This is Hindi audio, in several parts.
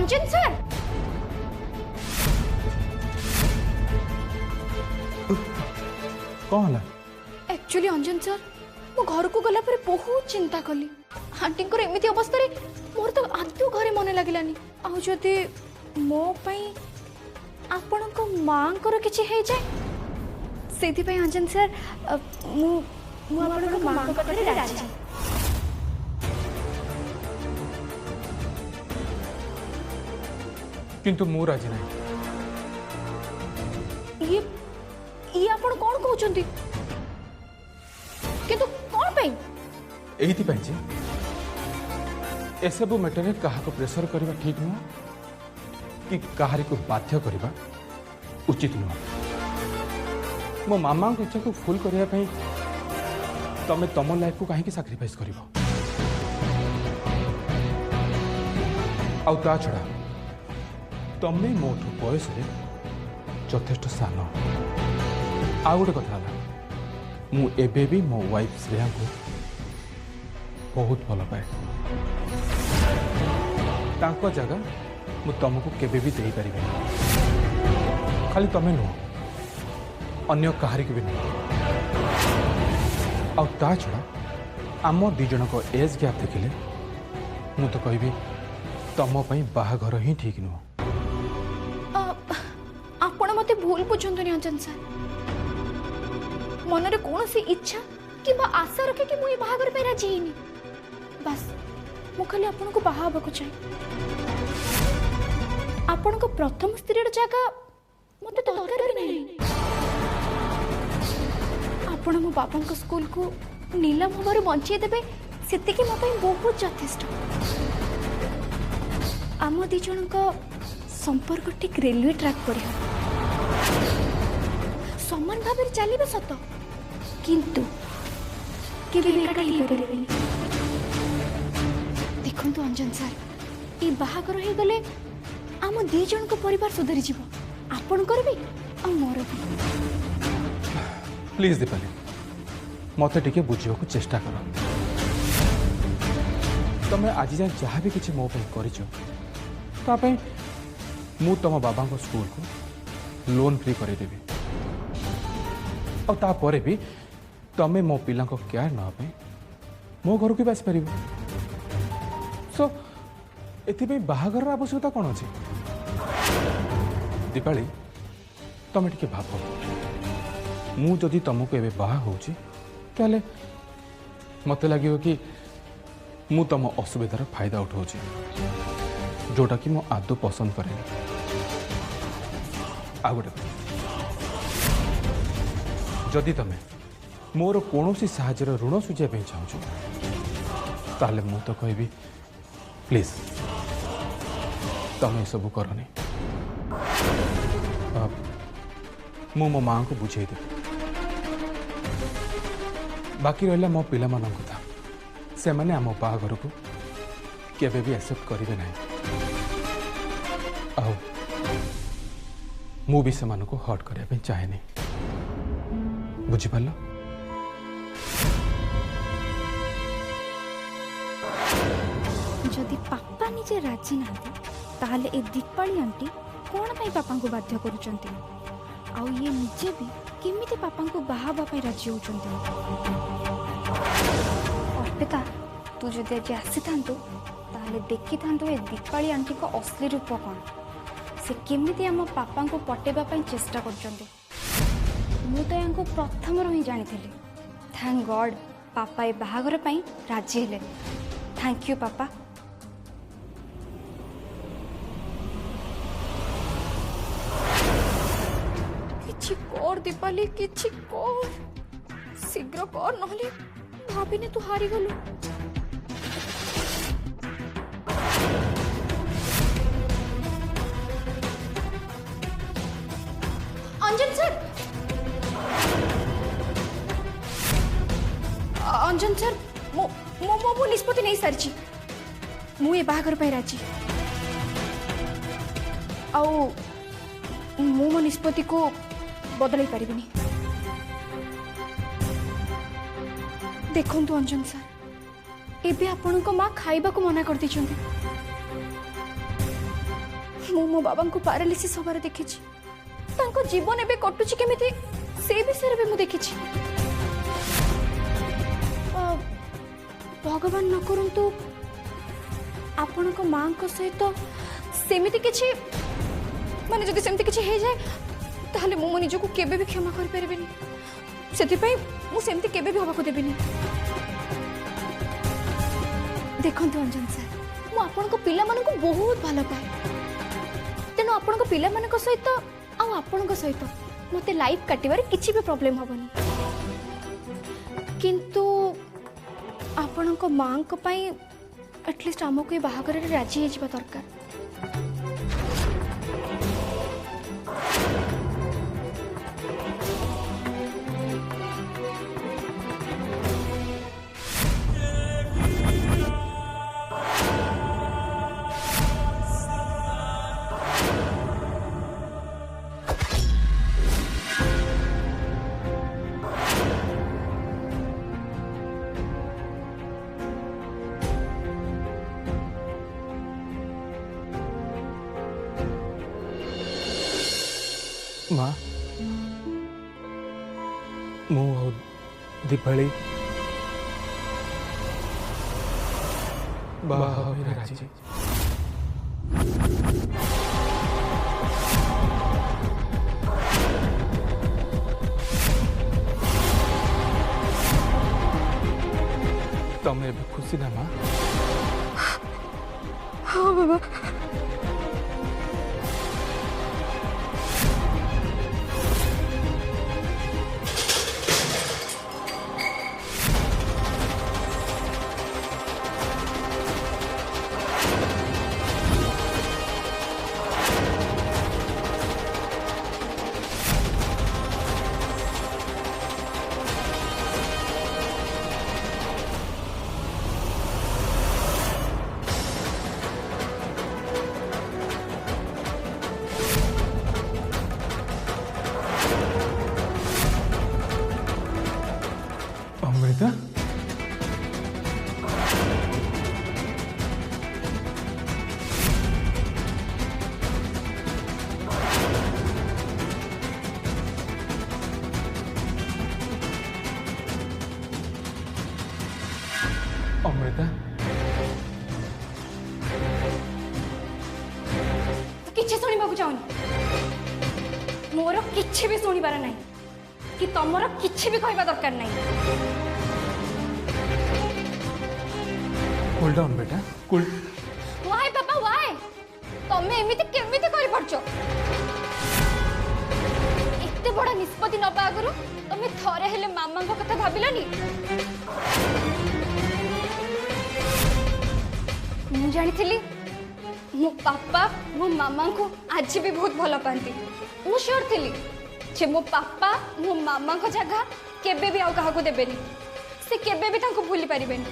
अंजन सर कौन है एक्चुअली अंजन सर मो घर को गला पर बहुत चिंता कली आंटी एमती अवस्था मोर तो आदौ घरे मन लगलानी आदि मो आपण को माँ को किसी हो जाए से अंजन सर माँ को राजी किंतु मु राजी नहीं ये आपण कौन कहउचंती किंतु कौन पे एही पई जे एसबु मैटर कहा को प्रेशर करवा ठीक नुह कि कहारी को बाध्य करवा उचित नुह मो मामा को इच्छा को फुल करने पई तमे तम लाइफ को कहीं सैक्रिफाइस करिवो आउ ता छड़ा तमे मोठू बयस यथेष्ट सान आ गोटे कथा मु एबे भी मो वाइफ श्रेया को बहुत भल पाए तांको जगह मु तुमको केबे भी दे पारिबे खाली तमे नुह अन्य कहारी को भी नुह आ ता छड़ा आम दी जन को एज गैप देखिले मु तो कहबी तम पई बाहाघर ही ठीक नुह आपण मते भूल बुझंतु अंजन सर मनरे कौन सी इच्छा कि आशा रखे कि मुझे बाहागर पे राजी ही बस मु खाली आपण को बाहा को चाहिए आपण को प्रथम स्त्री जगह मते दरकार भी नहीं आपण मो बापा को स्कूल को नीलम हमारे बंचे देबे सेते कि मो पई बहुत यथेष्ट आम दी जन को संपर्क ठीक रेलवे ट्रैक पर समान भाव चलिए सत किंतु देखो अंजन सर ये बाहागर हो गले आम दी जन को परिवार सुधरी जीव आपणकर भी और मोर भी प्लीज दीपाली मत टिके बुझे को चेष्टा कर तमें आज जाए जहाँ भी किसी मो कर मु तुम बाबा को स्कूल को लोन फ्री करदेवी और तापर भी तमें मो पिला को केयर ना मो घर को भी आसपार सो ये बाहागर आवश्यकता कौन अच्छी दीपाली तमें टिके भाव मु जदि तुमको एवं बाहा होची ताले मत लगे कि मु तुम असुविधार फायदा उठाऊँ जोटा कि मो आदौ पसंद करे आ गोटे जदि तमें मोर कौन साहाଯ୍यर ऋण सुझाई चाहूँ ताले मु तो कहबी प्लीज तमें सब करनी मु मो माँ को बुझे देवी बाकी रहा मो पिला मान कथा से माने आम बाहाघर को केबे भी एक्सेप्ट करेंगे ना आओ मु भी से को हर्ट करने चाहे नहीं बुझिपार जदि पापा निजे राजी ना ताले ए दीपाली आंटी कौन पाई पापा को बाध्य करुचंती आउ ये निजे भी केमिति पापा को बाहाबा पाई राजी होचंती अर्पिता तू जदि आज आसी थांतु ताले देखि थांतु ए दीपाली आंटी को असली रूप कौन से केमिति आम पापा को पटेबा पाई चेष्टा करचंती मु तो यांको प्रथम रो ही जानी थी थैंक गॉड पापा ए बाहागर पाई राजी हेले थैंक यू पापा किछि कर दीपाली किछि कर शीघ्र कर नहले भाभी ने तू हारी गलु अंजन सर अंजन सर मो मो मो मो निष्पत्ति नहीं सारी मु ये बाहागर पाई राजी आउ मु मो निष्पत्ति को बदल पारिबिनी देखंतु अंजन सर एबे आपन को मां खाइबा को मना कर दिचंती मो बाबा को पैरालिसिस होबार देखी जीवन एवं कटुची केमिति से विषय भी मुझे देखी भगवान न करंतु आपण को मां को सहित सेमिति किछि माने जदि सेमिति किछि हे जाए ताहले मो निज को केबे भी क्षमा कर परिबेनी सेति पई मु सेमिति केबे भी होबा को देबिनी देखंतु अंजन सर मु आपण को पिला मन को बहुत भालो पाए तेनो आपण को पिला मन को सहित आ आपण को सहित मते लाइफ काटिबार किछि भी प्रॉब्लम होबनी किंतु आपण को मां को पई एटलीस्ट हमको ये बाहागर राजी हो दरकार माँ मु दीपाली राजी तमें भी खुशी ना माँ? हाँ बाबा अमृता अमृता किछि सुनिबाकु चाहनी मोर किछि भी सुनिबार नाही कि तमर किछि भी कहबा दरकार नाही कूल डाउन बेटा कूल वाई पापा वाई तमे एमिति केमिति करि परछो एते बड़ा निष्पत्ति नबा आगरु तमे थरे हेले मामा को कथा भाबिलानी मु जानिथिली मो पापा मो मामा को आज भी बहुत भल पाती मु श्योर थिली जे मो पापा मो मामा को जगह केबे भी आउ कहा को देबेनी से केबे भी तांको भूली परिबेनी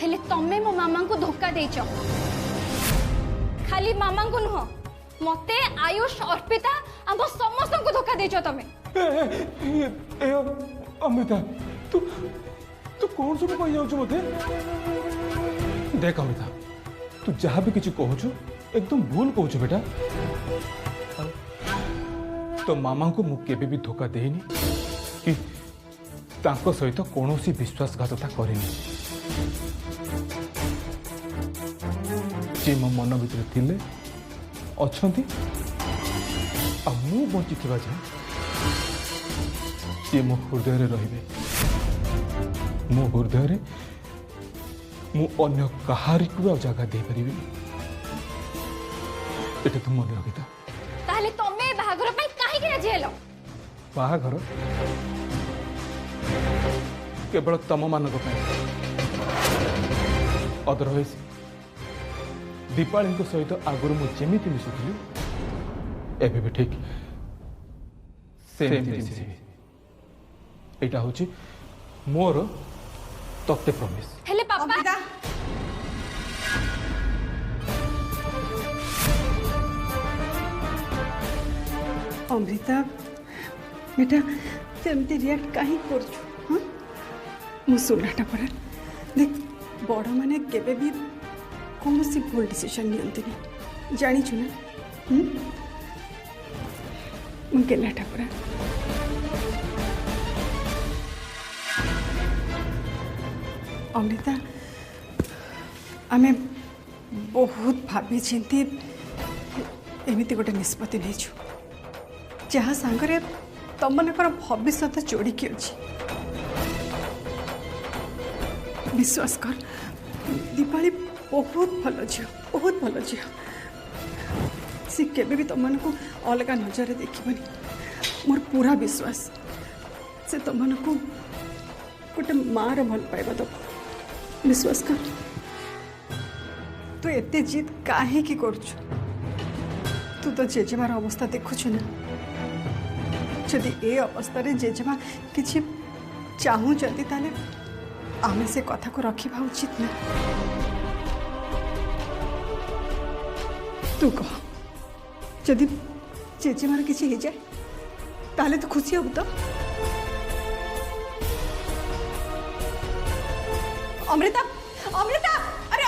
हेले तमे मो मामा को धोखा देइचो खाली मामा को नुह मते आयुष अर्पिता हम समस्त को धोखा देइचो तमे अमिता तू तू कौन सब कह जाऊ मते देख अमिता तू जहाँ भी किसी कहू एकदम भूल कहू बेटा तो मामा को मु केबे भी धोखा देनी कि तांको सहित कौन सी विश्वासघातता करेनी जे मो मन भीतर थिले अछंती आ मु बंची थिबा जे मो हृदय रे रहिबे मो हृदय रे मु अन्य कहारी को जगह दे परिबे एटा तुम मन रखिता ताहले तमे बाहागर पई काहे के राजी हेलो बाहागर केवल तम मानक अदरवाइज दीपाली सहित आगुरी मुझे जमीती मिशुली एबे भी ठीक एटा हूँ मोर तत्ते प्रमिस हेले पापा अमृता बेटा सेमती रिएक्ट कहीं कर मुझाटा पड़ा देख बड़ माने केबे भी कौन सी भूल डिसीजन नियंती जानिछु ना गेलाटा पूरा अमृता आमे बहुत भाभी चिंती एमती गोटे निष्पत्ति नहीं जहाँ सांगरे तुम मनकर भविष्य जोड़िकी अच्छी विश्वास कर दीपाली बहुत भल झी बहुत भल झी सी केबे भी तुम को अलग नजर देखनी मोर पूरा विश्वास से तुम को गोटे मार भल पाइबा दब विश्वास कर तू एते जिद काहे की करछु तू तो जेजेमार अवस्था देखुछु ना जदि ए अवस्था रे जेजेमा किछि चाहू जदि ताले आमे से कथा को रखिबा उचित ना तू कह जदि जेजेमार किछि हो जाए ताले तो खुशी हो तो अमृता अमृता अरे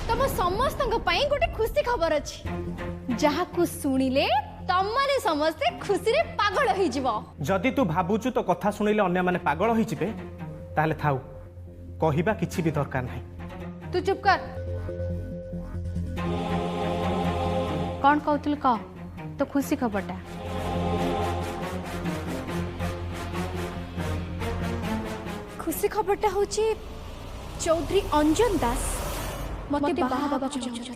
तुम समस्त गोटे खुशी खबर अच्छी जहाँ को शुणिले तमने समस्ते खुशी रे पागल हो जिवो जदि तू भाबुचु तो कथा शुणिले अन्य माने पागल हो जिबे ताले थाउ कहिबा किछि भी दरकार नहीं। तू चुप कर कौन कहतुल कह तो खुशी खबरटा खुशी खबरटा होची चौधरी अंजन दास मते बाहा बाबा चाहछथि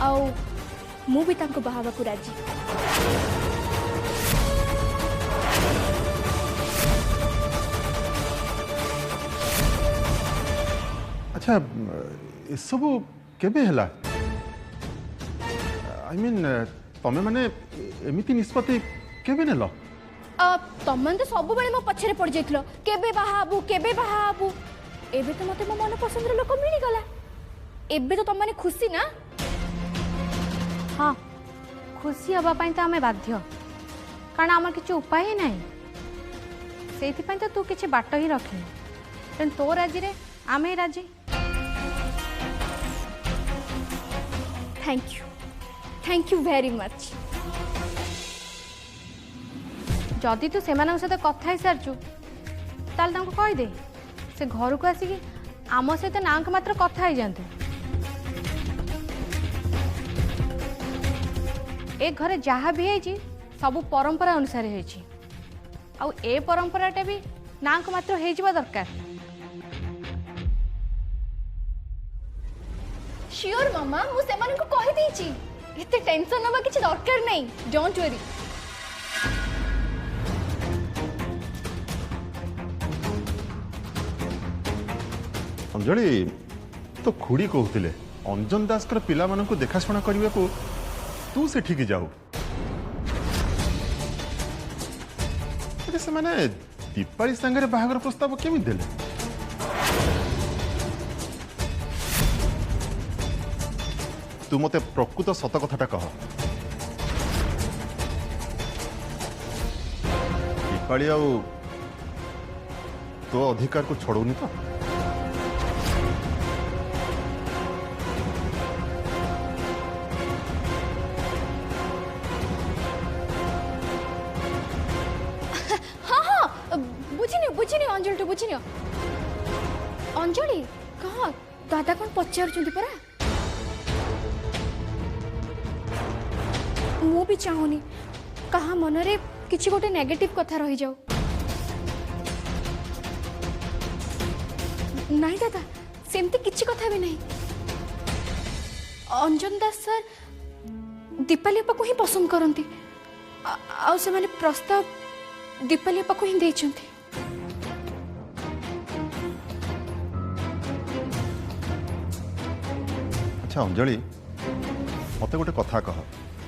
आउ मु भी तांको बाहाबा को राजी अच्छा ये सब केबे हला आई मीन तमे माने एमिति निष्पत्ति केबे नेलो तमन तो सब बेले मो पछरे पड़ जाइतलो केबे बाहाबू एबे तो मते मो मन पसंद रे लोक मिली गला एबे तो तमने खुशी ना हाँ खुशी हवा पाई तो आमे बाध्य कारण आमर किसी उपाय ही नहीं से तो तू किसी बाट ही रखी तेन तो राजी रे आमे राजी थैंक यू वेरी मच जदि तू से सहित कथा ही सारचु ताल कहीदे से घर को आसिकी आम सहित नाक मात्र कथा ही जातु ए घरे जहाँ भी है सब परंपरा अनुसार हो ए परंपराटा भी नाक मात्र हो दरकार श्योर मामा मु सेमान को कहि देछि एते टेंशन नबा किछि दरकार नहीं डोंट वरी अंजलि तो खुड़ी कहते अंजन दास पिला मानक देखाशुना करने को तू से ठीक जाऊ से माने दीपाली सांगरे बाहागर प्रस्ताव केमी देले तू मते प्रकृत सत कथाटा कह दीपाली आउ तो अधिकार को छोड़ौनी तो बुझिनी अंजलि तो बुझिनी अंजलि कह दादा कौन पचार परा मु भी चाहूनी कहा मनरे किछि गोटे नेगेटिव कथा रही जाऊ नहीं दादा सेमती किछि कथा भी नहीं अंजन दास सर दीपाली अपा को ही पसंद करती आ से माने प्रस्ताव दीपाली अपा को ही देइछंती अच्छा अंजलि मते गोटे कथा कह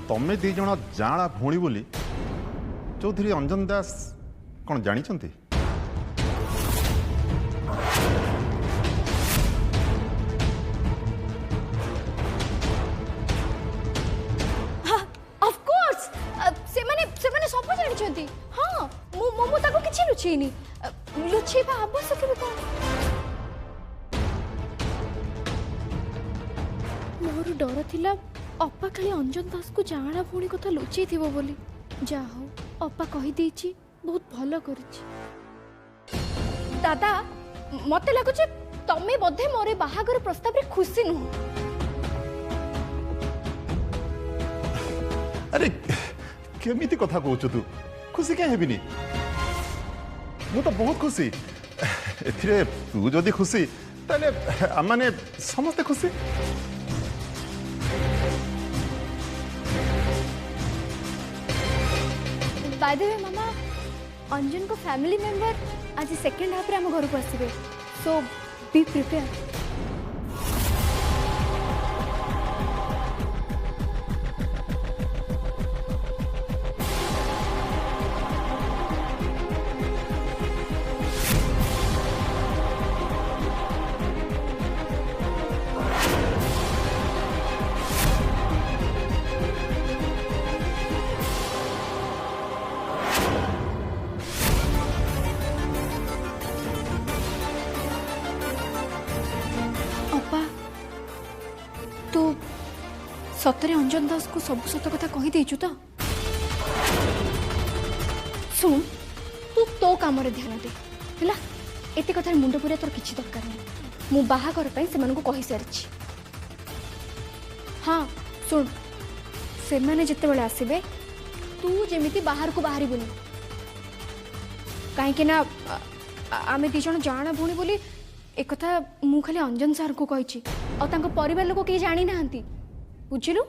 तमे दी जण जाणा भूणी बोली चौधरी अंजन दास कौन जानी ଲୁଚେଇବା ଆବଶ୍ୟକ ବି କ'ଣ? ମୋର ଡର ଥିଲା ଅପା ଖାଲି ଅଞ୍ଜନ ଦାସକୁ ଜାଆଁଳା ଭଉଣୀ କଥା ଲୁଚେଇଥିବ ବୋଲି। ଯାହା ହଉ ଅପା କହିଦେଇଛି, ବହୁତ ଭଲ କରିଛି। ଦାଦା ମତେ ଲାଗୁଛି ତମେ ବୋଧେ ମୋର ବାହାଘର ପ୍ରସ୍ତାବରେ ଖୁସି ନୁହଁ। अरे केमिति कथा कहूँ तू खुशी क्या हेबिनी मु तो बहुत खुशी एथिरे तू जदि खुशी ताले माने समस्ते खुशी बाय द वे मामा अंजन को फैमिली मेंबर आज सेकंड हाफ रे हम घर को आसीबे सो बी प्रिपेयर। सतरे अंजन दास को सब सत कथा कही देचु तो सुन तू तो काम रे ध्यान दे हैला एते कथा मुंड पुरे तोर किछि दरकार नहीं मु बाहागर पई से को कहि सारछि। हाँ सुन से माने जते बेले आसीबे तू जेमिति बाहर को बाहरी बुनी काहे कि ना आमे दी जण जाना भूणी बोली एक कथा मु खाली अंजन सर को कहिछि और तांको परिवार लोक के जानि नाहंती बुझिलु।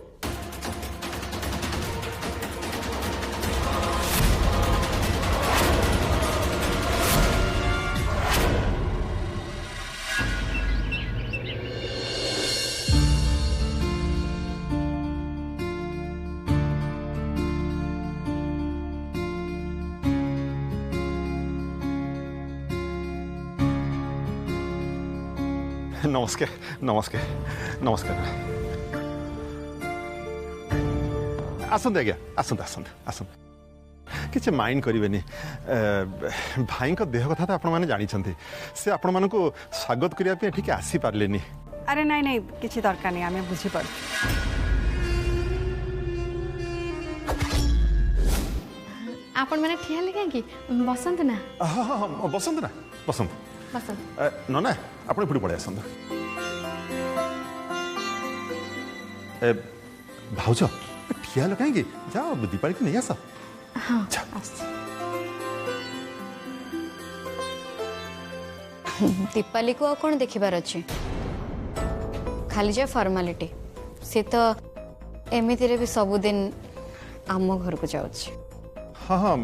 नमस्कार नमस्कार नमस्कार आसंत आज्ञा आसंत आसंत आसंत किसी माइंड करेंगे भाई देह कथा तो आपण मैंने जानी से आपण मानक स्वागत करने ठीक आसी पारे अरे नहीं नहीं किसी दरकार नहीं आम बुझीपार आपण मैंने ठिया ले कहीं बसंत ना हाँ हाँ बसंत ना बसंत बसंत न ना आप पुणी पड़े आसंत भाज ठिया लो कहीं जाओ दीपाली को नहीं आस हाँ दीपाली को कौन देखिबार अच्छे खाली जा फॉर्मालिटी से तो एमिति रे भी सबुदिन आम घर को जाउछि। हाँ हाँ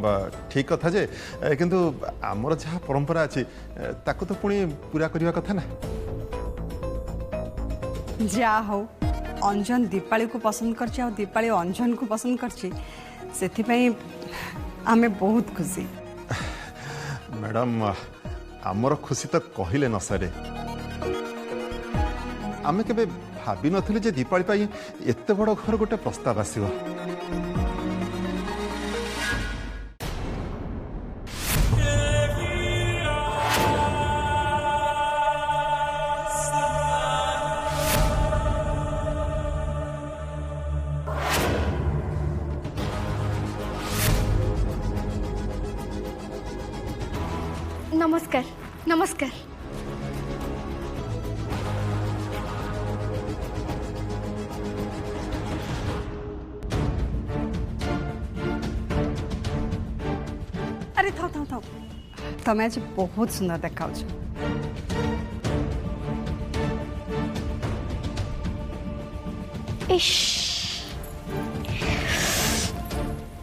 ठीक कथा जे किंतु आमर जहाँ परंपरा अच्छी ताको तो पुणी पूरा करवा कथा ना जा हो अंजन दीपाली को पसंद करछि और दीपाली अंजन को पसंद करछि सेथिपई आमे बहुत खुशी। मैडम आमर खुशी तो कहले न सरे आमे केबे भाबी नथिले जे दीपाली पाई एते बड़ घर गोटे प्रस्ताव आसीबो। नमस्कार नमस्कार अरे था था था तमें आज बहुत सुंदर देखा इश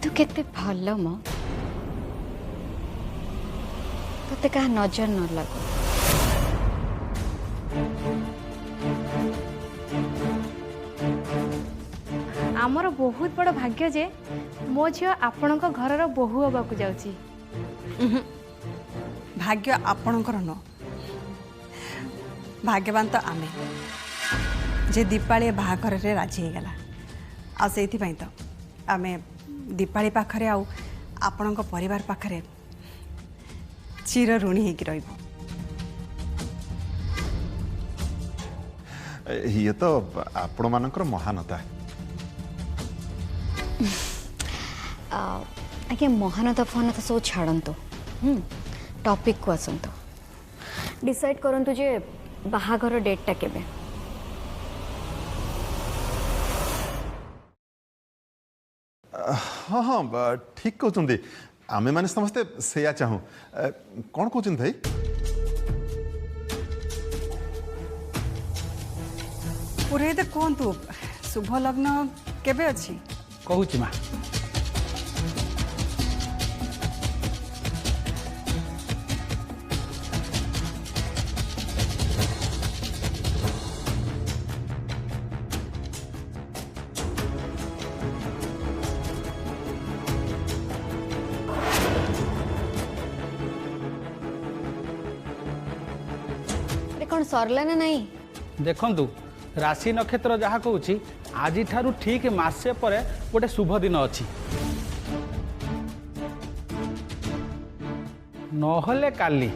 तू केते भल मो ते कहा नजर न लगो आमर बहुत बड़ भाग्य जे मो झियो आपण घर बोहू हवा को जाउची। भाग्य आपणकर न भाग्यवान तो आमे जे दीपाली बाहाघर रे राजी हो गला आ सेति पई तो आमे दीपाली पाखरे आ आपणक परिवार पाखरे चिर ऋणी होगी रही। ये तो आपण मानकर महानता। आज्ञा महानता फहानता सब छाड़तु टॉपिक को आसतु डिसाइड करंतु जे बाहाघर डेटटा केबे। हाँ हाँ ठीक कहते आमे माने समस्ते सेया चाहूँ कौन कहते भाई पुरोहित कहतु शुभ लग्न केबे अछि कहूची माँ कौन सरला ना नहीं देखंतु राशि नक्षत्र जहाँ कहूँ आज ठीक मासे पर गोटे शुभ दिन अच्छी नहले काली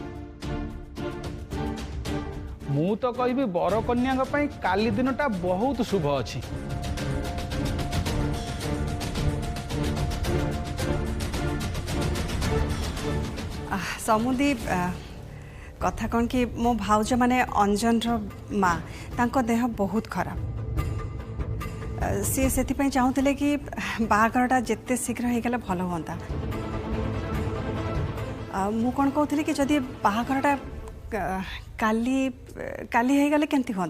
मु तो कहबी बर कन्या काली दिनटा बहुत शुभ अच्छी समुदी कथा कौन कि मो भाउज माने अंजन माँ तांको देह बहुत खराब सी से चाहूले कि बाहाघरटा जिते शीघ्र हो गले भल हाँ मु कौन कहती कि जदि बाहाघरटा काली काली हो गले केमती हाँ